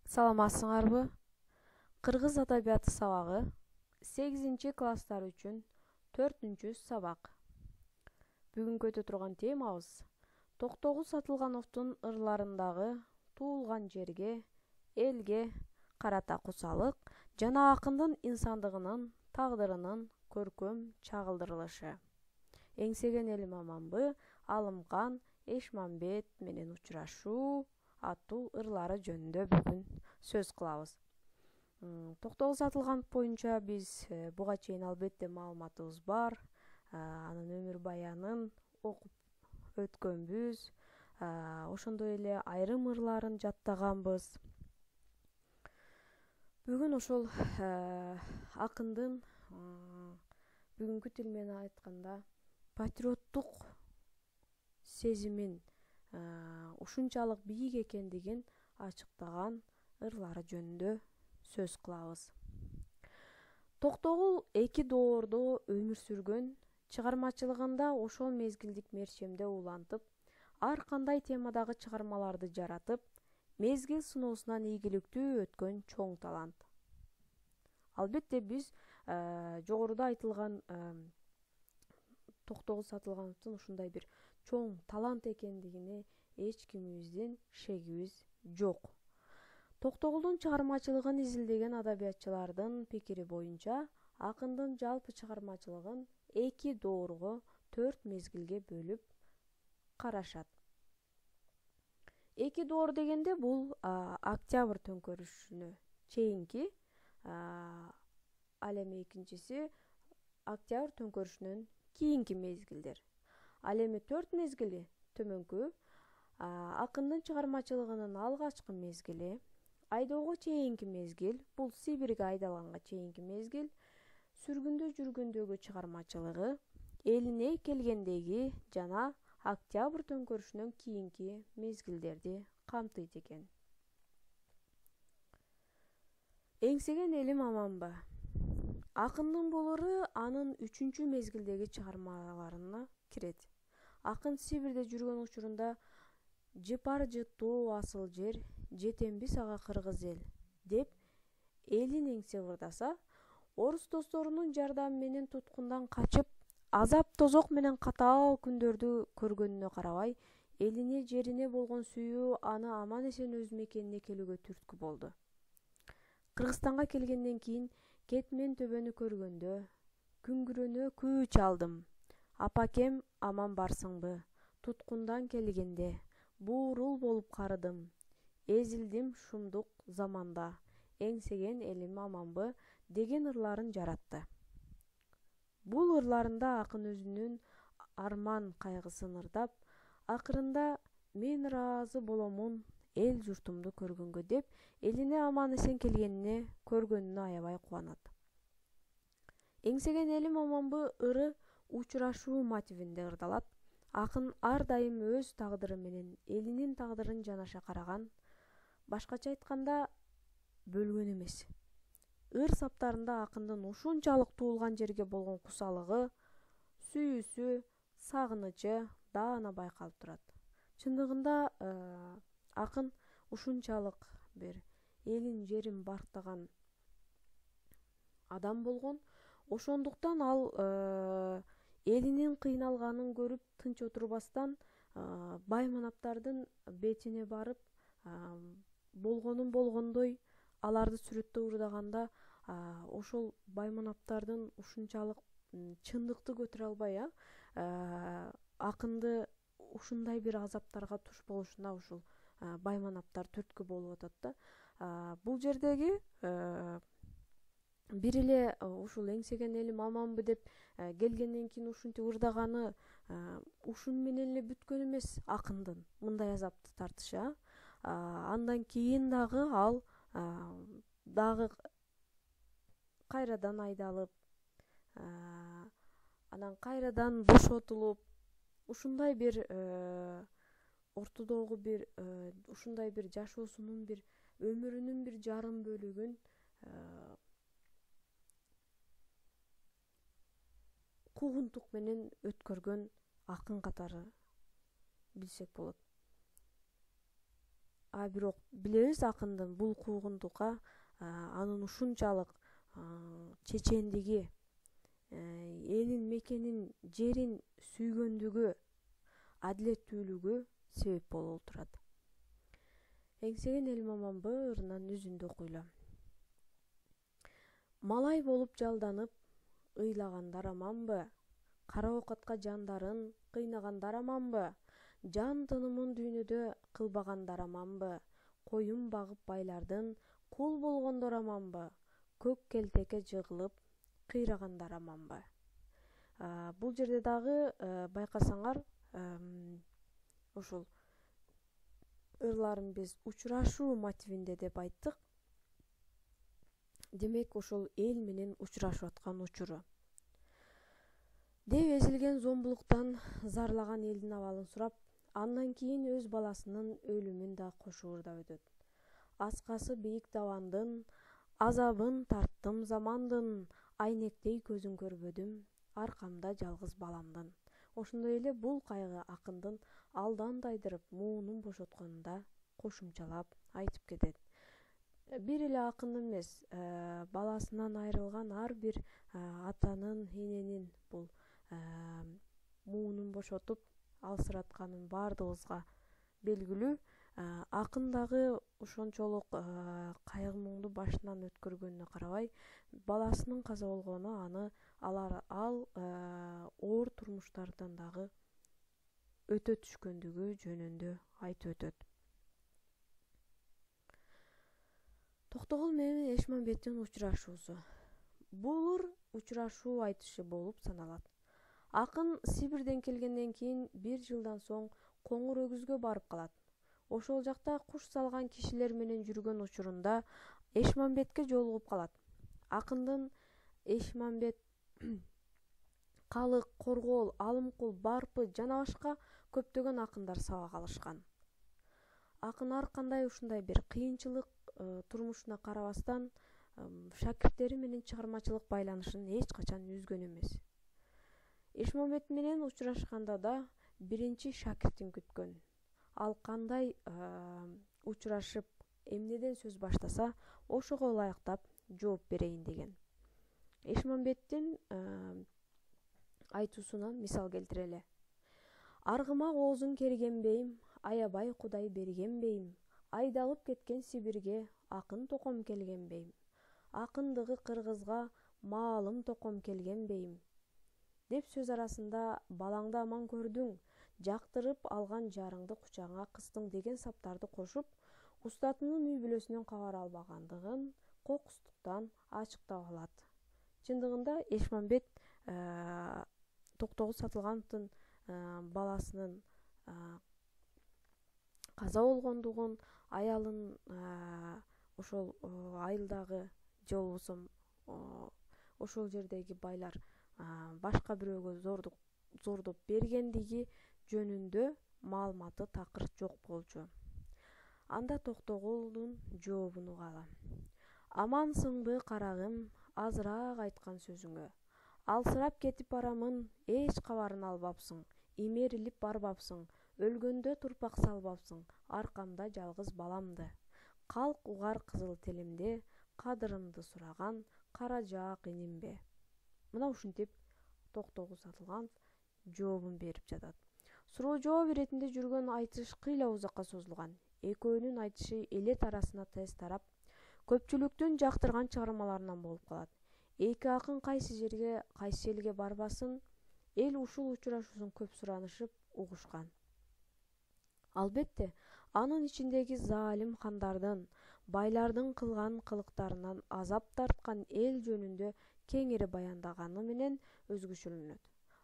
Саламатсыңарбы? Кыргыз адабияты сабагы 8-класстар үчүн 4-сабак. Бүгүн өтө турган темабыз Токтогул Сатылгановдун ырларындагы туулган жерге, элге карата кусалык жана акындын инсандыгынын, тагдырынын көркөм чагылдырылышы. Эңсеген элим аманбы, Алымкан Эшмамбет менен учурашуу аттуу ырлары жөнүндө бүгүн сөз кылабыз. Токтогул Сатылганов боюнча биз буга чейин албетте маалыматыбыз бар. Анын өмүр баянын окуп өткөнбүз. Ошондой эле айрым ырларын жаттаганбыз. Бүгүн ошол акындын бүгүнкү тил менен айтканда патриоттук сезимин ушунчалык бийик экендигин ачыктаган ырлары жөнүндө сөз кылабыз. Токтогул эки доордо өмүр сүргөн, чыгармачылыгында ошол мезгилдик мерчемде улантып, ар кандай темадагы чыгармаларды жаратып, мезгил сыноосунан ийгиликтүү өткөн чоң талант. Албетте биз жогоруда айтылган Токтогул Сатылгановдун ушундай бир чоң талант экендигине эч кимибиздин шегибиз жок. Токтогулдун чыгармачылыгын изилдеген адабиятчылардын пикири боюнча, акындын жалпы чыгармачылыгын 2 доорго 4 мезгилге бөлүп карашат. 2 доор дегенде бул октябрь төңкөрүшүнө чейинки, ал эми экинчиси октябрь төңкөрүшүнөн кийинки мезгилдер. Ал эми 4 мезгили төмөнкү акындын чыгармачылыгынын алгачкы мезгили, айдоого чейинки мезгил, бул Сибирге айдалганга чейинки мезгил, сүргүндө жүргөндөгү чыгармачылыгы, элине келгендеги жана октябрь төңкөрүшүнөн кийинки мезгилдерди камтыйт экен. Эңсеген элим аманбы? Акындын бул ыры анын 3 мезгилдеги чыгармаларына кирет. Акын Сибирде жүргөн учурунда «Жыпар жыттуу асыл жер, жетемби сага кыргыз эл» деп элин эңсе ырдаса, орус досторунун жардамы менен туткундан качып, азап тозок менен катаал күндөрдү көргөнүнө карабай, элине жерине болгон сүйүү аны аман эсен өз мекенине келүүгө түрткү болду. Кыргызстанга келгенден кийин Кетмен төбөнү көргөндө, күңгүрөнө күү чалдым. Апакем аман барсыңбы? Туткундан келгенде, буурул болуп карыдым. Эзилдим шумдук заманда, эңсеген элим аманбы деген ырларын жаратты. Бул ырларында акын өзүнүн арман кайгысын ырдап, акырында мен ыраазы боломун эл журтумду көргөнгө деп, элине аман эсен келгенине көргөнүнө аябай кубанат. Эңсеген элим аманбы ыры учурашуу мотивинде ырдалат. Акын ар дайым өз тагдыры менен элинин тагдырын жанаша караган, башкача айтканда бөлгөн эмес. Ыр саптарында акындын ушунчалык туулган жерге болгон кусалыгы, сүйүүсү, сагынычы даана байкалып турат. Чындыгында акын ушунчалык бир элин жерин бартаган адам болгон. Ошондуктан ал элинин кыйналганын көрүп тынч отурбастан байманаптардын бетине барып, болгонун болгондой аларды сүрөттөп ырдаганда, ошол байманаптардын ушунчалык чындыкты көтөрө албай, акынды ушундай бир азаптарга туш болушуна ушул байманаптар түрткү болуп атат да. Бул жердеги бир эле ушул эңсеген элим аманбы деп келгенден кийин ушинтип ырдаганы ушун менен эле бүткөн эмес акындын мындай азапты тартышы. Андан кийин дагы ал дагы кайрадан айдалып, анан кайрадан бошотулуп, ушундай бир ортодогу бир ушундай бир жашоосунун бир өмүрүнүн бир жарым бөлүгүн куугунтук менен өткөргөн акын катары билсек болот. бирок билебиз акындын бул куугундукка анын ушунчалык чечендиги, элин мекенин жерин сүйгөндүгү, адилеттүүлүгү себеп болуп турат. Эңсеген элим аманбы ырынан үзүндү окуйлам. Малай болуп жалданып ыйлагандар аманбы? Кара оокатка жандарын кыйнагандар аманбы? Жан тынымын дүйнөдө кылбагандар аманбы? Коюн багып байлардын кул болгондор аманбы? Көк келтекке жыгылып кыйрагандар аманбы? Бул жерде дагы байкасаңар, ушул ырларын биз учурашуу мотивинде деп айттык. Демек, ошол эл менен учурашып аткан учуру. Деп эзилген зомбулуктан зарлаган элдин абалын сурап, андан кийин өз баласынын өлүмүн да кошуурдап өтөт. Аскасы бийик табандын, азабын тарттым замандын, айнектей көзүн көрбөдүм, аркамда жалгыз баламдын. Ошондой эле бул кайгы акындын алдан тайдырып муунун бошотконунда кошумчалап айтып кетет. Бир эле акындын эмес, баласынан айрылган ар бир атанын, эненин бул муунун бошотуп алсыратканын баардыгыбызга белгилүү. Акын дагы ошончолук кайгы муңду башынан өткөргөнүнө карабай, баласынын каза болгону ал оор турмуштардан дагы өтө түшкөндүгү жөнүндө айтып өтөт. Токтогул менен Эшмамбеттин учурашуусу. Бул учурашуу айтышы болуп саналат. Акын Сибирден келгенден кийин 1 жылдан соң Коңур өгүзгө барып калат. Ошол жакта куш салган кишилер менен жүргөн учурунда Эшмамбетке жолугуп калат. Акындын Эшмамбет, Калык, Коргоол, Алымкул, Барпы жана башка көптөгөн акындар сабак алышкан. Акын ар кандай ушундай бир кыйынчылык турмушуна карабастан шакирттери менен чыгармачылык байланышын эч качан үзгөн эмес. Эшмамбет менен учурашканда да биринчи шакиртин күткөн. Ал кандай учурашып, эмнеден сөз баштаса, ошого ылайыктап жооп берейин деген. Эшмамбеттин айтуусунан мисал келтирели. Аргыма оозун кергенбейм, аябай Кудай бергенбейм, айдалып кеткен Сибирге акын током келгенбейм, акындыгы кыргызга маалым током келгенбейм деп сөз арасында балаңды аман көрдүң, жактырып алган жарыңды кучагыңа кыстың деген саптарды кошуп, устатынын үй бүлөсүнөн кабар албагандыгын кокустуктан ачыктап алат. Чындыгында Эшмамбет Токтогул Сатылгановдун баласынын каза болгондугун, аялын ошол айылдагы же болбосо ошол жердеги байлар башка бирөөгө зордоп бергендиги жөнүндө маалыматы такыр жок болчу. Анда Токтогулдун жообун угалы. Амансыңбы карагым, азыраак айткан сөзүңө. Алсырап кетип барамын, эч кабарын албапсың, имерилип барбапсың, өлгөндө турпак салбапсың, аркамда жалгыз баламды. Калк угар кызыл телимде, кадырымды сураган кара жаак инимбе. Мына ушинтип Токтогул Сатылганов жообун берип жатат. Суроо жооп иретинде жүргөн айтыш кыйла узакка созулган. Экөөнүн айтышы элет арасына тез тарап, көпчүлүктүн жактырган чыгармаларынан болуп калат. Эки акын кайсы жерге, кайсы элге барбасын, эл ушул учурашуусун көп суранышып, угушкан. Албетте, анын ичиндеги залим хандардын, байлардын кылган кылыктарынан азап тарткан эл жөнүндө кеңири баяндаганы менен өзгөчөлөнөт.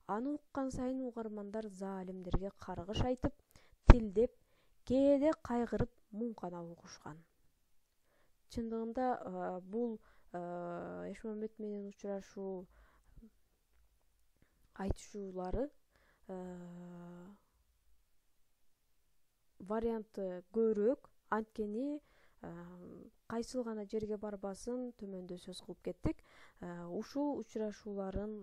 Аны уккан сайын угармандар залимдерге каргыш айтып, тилдеп, кээде кайгырып, муңкана угушкан. Чындыгында бул Эшмамбет менен учурашуу айтышуулары варианты көбүрөөк, анткени кайсыл гана жерге барбасын төмөндө сөз кылып кеттик. Ушул учурашууларын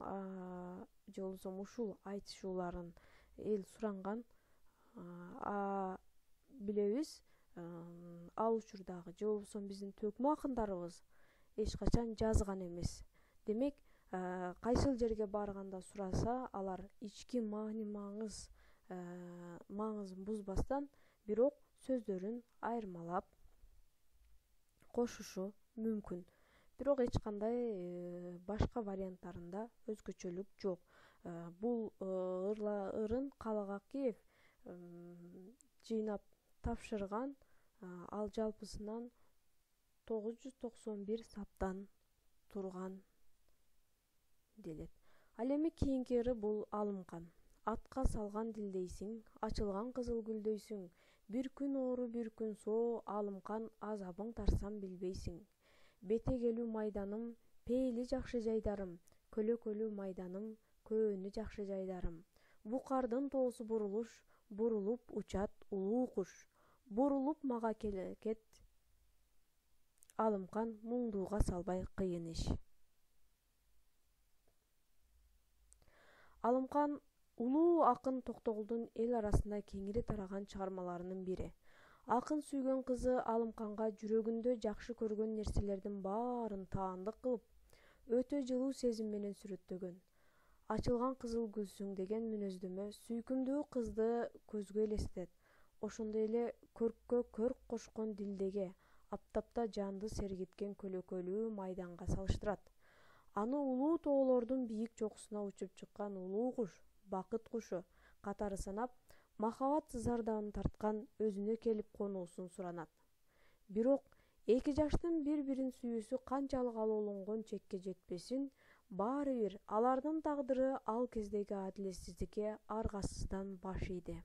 же болбосо ушул айтышууларын эл суранган, билебиз. ал учурдагы же болбосо биздин төкмө акындарыбыз эч качан жазган эмес. Демек, кайсыл жерге барганда сураса, алар ички маңызын бузбастан, бирок сөздөрүн айырмалап кошушу мүмкүн. Бирок эч кандай башка варианттарында өзгөчөлүк жок. Бул ырын Калык Акиев жыйнап тапшырган, ал жалпысынан 991 саптан турган делет. Ал эми кийинки ыры бул Алымкан. Атка салган дилдейсиң, ачылган кызыл гүлдөйсүң. Бир күн оору, бир күн соо, Алымкан азабың тарсам билбейсиң. Бетегелүү майданым, пейли жакшы жайдарым, көлөкөлүү майданым, көөнү жакшы жайдарым. Бу кардын тоосу бурулуп учат улуу куш. Бурулуп мага келекет, Алымкан муңдууга салбай кыйын иш. Алымкан улуу акын Токтогулдун эл арасында кеңири тараган чыгармаларынын бири. Акын сүйгөн кызы Алымканга жүрөгүндө жакшы көргөн нерселердин баарын таандык кылып, өтө жылуу сезим менен сүрөттөгөн. Ачылган кызыл гүлсүң деген мүнөздөмө сүйкүмдүү кызды көзгө элестетет. Ошондой эле көрккө көрк кошкон дилдеге, аптапта жанды сергиткен көлөкөлүү майданга салыштырат. Аны улуу тоолордун бийик чокусуна учуп чыккан улуу куш, бакыт кушу катары санап, махабат зардабын тарткан, өзүнө келип конуусун суранат. Бирок эки жаштын бири-бирин сүйүүсү канчалык алоолонгон чекке жетпесин, баары бир алардын тагдыры ал кездеги адилетсиздикке аргасыздан баш ийди.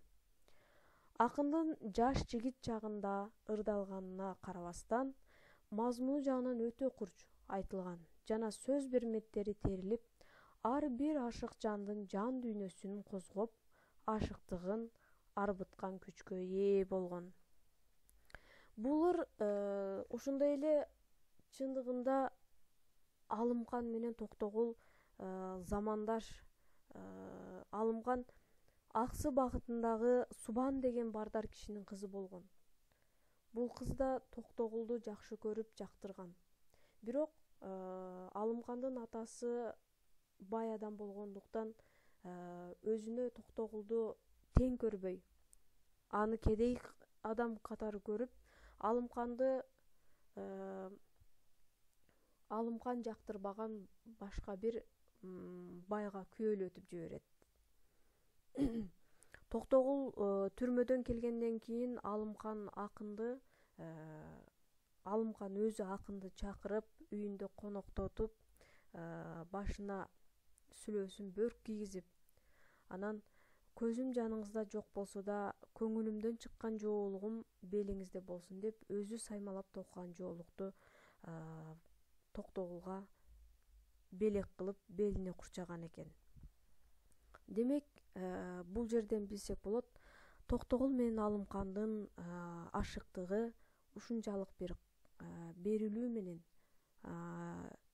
Акындын жаш жигит чагында ырдалганына карабастан, мазмуну жагынан өтө курч айтылган жана сөз берметтери терилип, ар бир ашык жандын жан дүйнөсүн козгоп, ашыктыгын арбыткан күчкө ээ болгон. Бул ыр ошондой эле чындыгында Алымкан менен Токтогул замандаш. Алымкан Аксы багытындагы Субан деген бардар кишинин кызы болгон. Бул кыз да Токтогулду жакшы көрүп жактырган. Бирок Алымкандын атасы бай адам болгондуктан өзүнө Токтогулду тең көрбөй, аны кедей адам катары көрүп, Алымкан жактырбаган башка бир байга күйөөлөтүп жиберет. Токтогул түрмөдөн келгенден кийин Алымкан өзү акынды чакырып, үйүндө коноктотуп, башына сүлөөсүн бөрк кийгизип, анан көзүм жаныңызда жок болсо да, көңүлүмдөн чыккан жоолугум белиңизде болсун деп, өзү саймалап токкан жоолукту Токтогулга белек кылып белине курчаган экен. Демек, бул жерден билсек болот, Токтогул менен Алымкандын ашыктыгы ушунчалык бир берилүү менен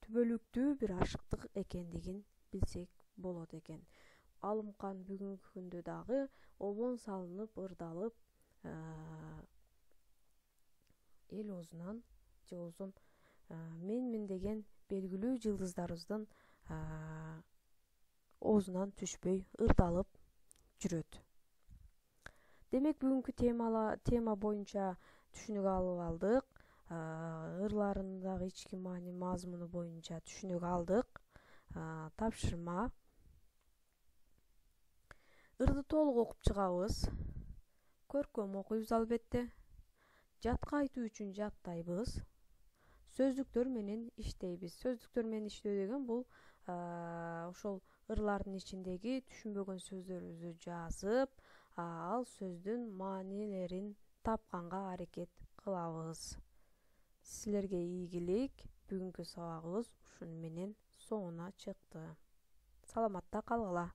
түбөлүктүү бир ашыктык экендигин билсек болот экен. Алымкан бүгүнкү күндө дагы обон салынып, ырдалып, эл оозунан же болбосо менмин деген белгилүү жылдыздарыбыздын оозунан түшпөй ырдалып жүрөт. Демек, бүгүнкү тема боюнча түшүнүк алып алдык. Ырларындагы ички маани мазмуну боюнча түшүнүк алдык. Тапшырма. Ырды толук окуп чыгабыз. Көркөм окуйбуз албетте. Жатка айтуу үчүн жаттайбыз. Сөздүктөр менен иштейбиз. Сөздүктөр менен иштөө деген бул ошол ырлардын ичиндеги түшүнбөгөн сөздөрүбүздү жазып, ал сөздүн маанилерин тапканга аракет кылабыз. Силерге ийгилик. Бүгүнкү сабагыбыз ушуну менен соңуна чыкты. Саламатта калгыла.